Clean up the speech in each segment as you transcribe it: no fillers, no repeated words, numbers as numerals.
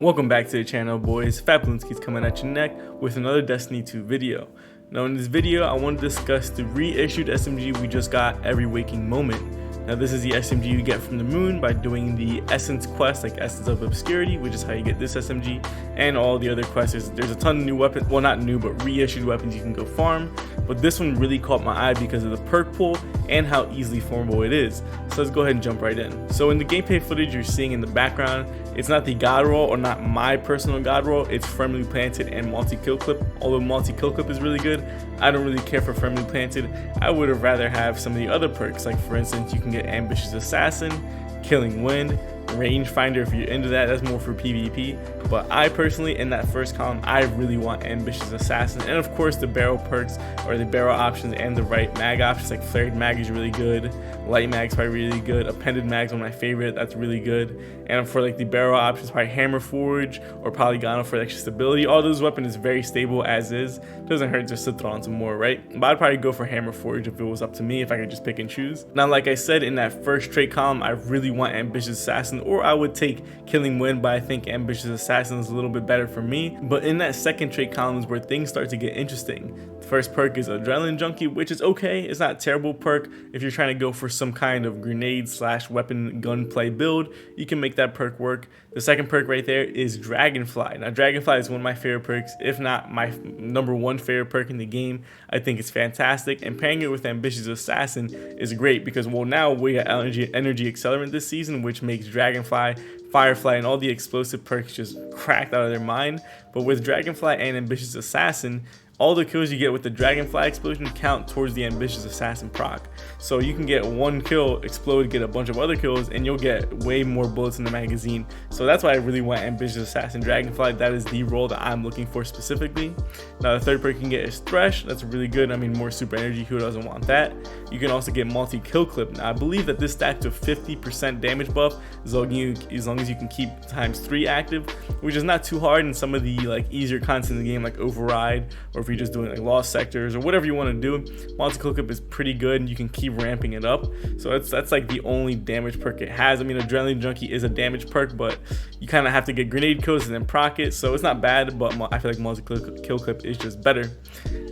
Welcome back to the channel, boys. Fablinski's coming at your neck with another Destiny 2 video. Now in this video, I want to discuss the reissued SMG we just got every waking moment. Now this is the SMG you get from the moon by doing the Essence quest, like Essence of Obscurity, which is how you get this SMG, and all the other quests. There's a ton of new weapons, well not new, but reissued weapons you can go farm, but this one really caught my eye because of the perk pool and how easily farmable it is. So let's go ahead and jump right in. So in the gameplay footage you're seeing in the background, it's not the god roll, or not my personal god roll, it's firmly planted and multi-kill clip. Although multi-kill clip is really good, I don't really care for firmly planted. I would have rather have some of the other perks, like for instance you can get Ambitious Assassin, Killing Wind, Rangefinder if you're into that. That's more for PvP, but I personally, in that first column, I really want Ambitious Assassin, and of course the barrel perks, or the barrel options, and the right mag options. Like flared mag is really good, light mag's probably really good, appended mag's one of my favorite, that's really good. And for like the barrel options, probably Hammer Forge or Polygonal for extra stability. All those weapons is very stable as is, doesn't hurt just to throw on some more, right? But I'd probably go for Hammer Forge if it was up to me, if I could just pick and choose. Now like I said, in that first trait column, I really want Ambitious Assassin, or I would take Killing Wind, but I think Ambitious Assassin is a little bit better for me. But in that second trait column is where things start to get interesting. The first perk is Adrenaline Junkie, which is okay, it's not a terrible perk. If you're trying to go for some kind of grenade / weapon gunplay build, you can make that perk work. The second perk right there is Dragonfly. Now Dragonfly is one of my favorite perks, if not my #1 favorite perk in the game. I think it's fantastic, and pairing it with Ambitious Assassin is great because, well, now we got energy accelerant this season, which makes Dragonfly, Firefly, and all the explosive perks just cracked out of their mind. But with Dragonfly and Ambitious Assassin, all the kills you get with the Dragonfly explosion count towards the Ambitious Assassin proc. So you can get one kill, explode, get a bunch of other kills, and you'll get way more bullets in the magazine. So that's why I really want Ambitious Assassin Dragonfly. That is the role that I'm looking for specifically. Now the third perk you can get is Thresh. That's really good. I mean, more super energy, who doesn't want that? You can also get multi-kill clip. Now I believe that this stacks to 50% damage buff as long as you can keep ×3 active, which is not too hard in some of the like easier content in the game, like Override, or if you're just doing like lost sectors or whatever you want to do. Multi-kill clip is pretty good and you can keep ramping it up. So that's like the only damage perk it has. I mean, Adrenaline Junkie is a damage perk, but you kind of have to get grenade kills and then proc it, so it's not bad, but I feel like multi-kill clip is just better.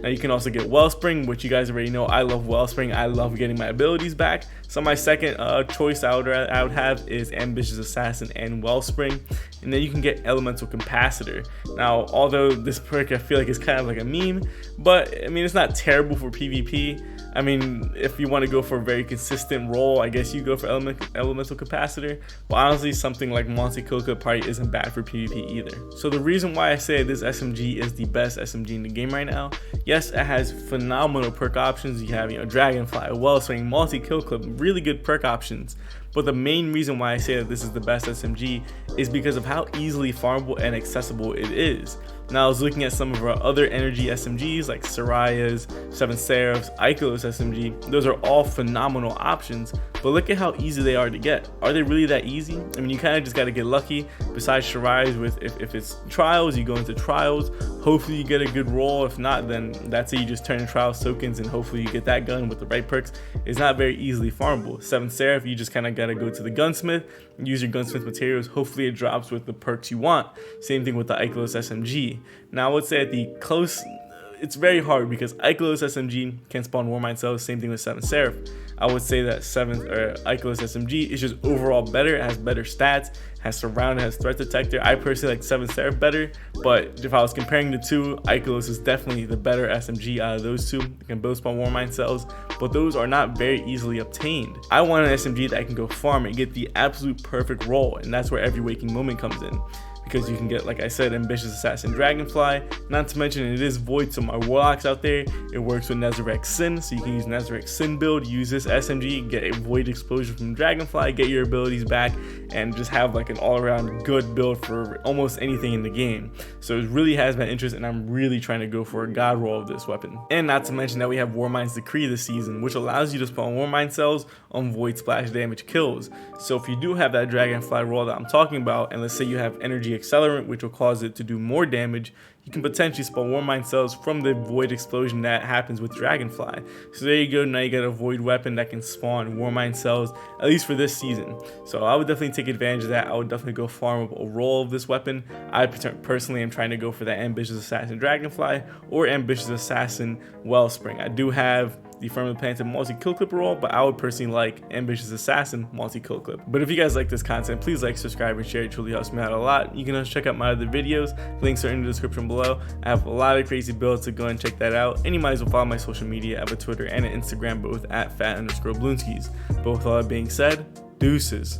Now you can also get Wellspring, which you guys already know I love Wellspring. I love getting my abilities back. So my second choice I would have is Ambitious Assassin and Wellspring. And then you can get Elemental Capacitor. Now, although this perk I feel like is kind of like a meme, but I mean, it's not terrible for PvP. I mean, if you want to go for a very consistent role, I guess you go for Elemental Capacitor. But honestly, something like multi-kill clip probably isn't bad for PvP either. So the reason why I say this SMG is the best SMG in the game right now, yes, it has phenomenal perk options. You have, Dragonfly, Wellspring, multi-kill clip, really good perk options. But the main reason why I say that this is the best SMG is because of how easily farmable and accessible it is. Now I was looking at some of our other energy SMGs like Soraya's, Seven Seraphs, Ikelos SMG. Those are all phenomenal options, but look at how easy they are to get. Are they really that easy? I mean, you kind of just got to get lucky. Besides Soraya's, with if it's trials, you go into trials. Hopefully you get a good roll. If not, then that's it. You just turn in trials tokens and hopefully you get that gun with the right perks. It's not very easily farmable. Seven Seraph, you just kind of got to go to the gunsmith, use your gunsmith materials. Hopefully it drops with the perks you want. Same thing with the Ikelos SMG. Now I would say at the close, it's very hard because Ikelos SMG can spawn Warmind cells. Same thing with Seven Seraph. I would say that Ikelos SMG is just overall better. It has better stats, has surround, it has threat detector. I personally like Seven Seraph better, but if I was comparing the two, Ikelos is definitely the better SMG out of those two. It can both spawn Warmind cells, but those are not very easily obtained. I want an SMG that I can go farm and get the absolute perfect roll, and that's where every waking moment comes in. Because you can get, like I said, Ambitious Assassin Dragonfly. Not to mention it is void, so my warlocks out there, it works with Nezarec Sin, so you can use Nezarec Sin build, use this SMG, get a void explosion from Dragonfly, get your abilities back, and just have like an all-around good build for almost anything in the game. So it really has my interest, and I'm really trying to go for a god roll of this weapon. And not to mention that we have Warmind's Decree this season, which allows you to spawn Warmind cells on void splash damage kills. So if you do have that Dragonfly roll that I'm talking about, and let's say you have energy accelerant, which will cause it to do more damage, you can potentially spawn War Mine cells from the void explosion that happens with Dragonfly. So there you go, now you got a void weapon that can spawn War Mine cells, at least for this season. So I would definitely take advantage of that. I would definitely go farm up a roll of this weapon. I personally am trying to go for that Ambitious Assassin Dragonfly or Ambitious Assassin Wellspring. I do have the Firmly Planted multi-kill clip roll, but I would personally like Ambitious Assassin multi-kill clip. But if you guys like this content, please like, subscribe, and share. It truly helps me out a lot. You can also check out my other videos. Links are in the description below. I have a lot of crazy builds, so go and check that out. And you might as well follow my social media. I have a Twitter and an Instagram, both at @fat_bloonskis. But with all that being said, deuces.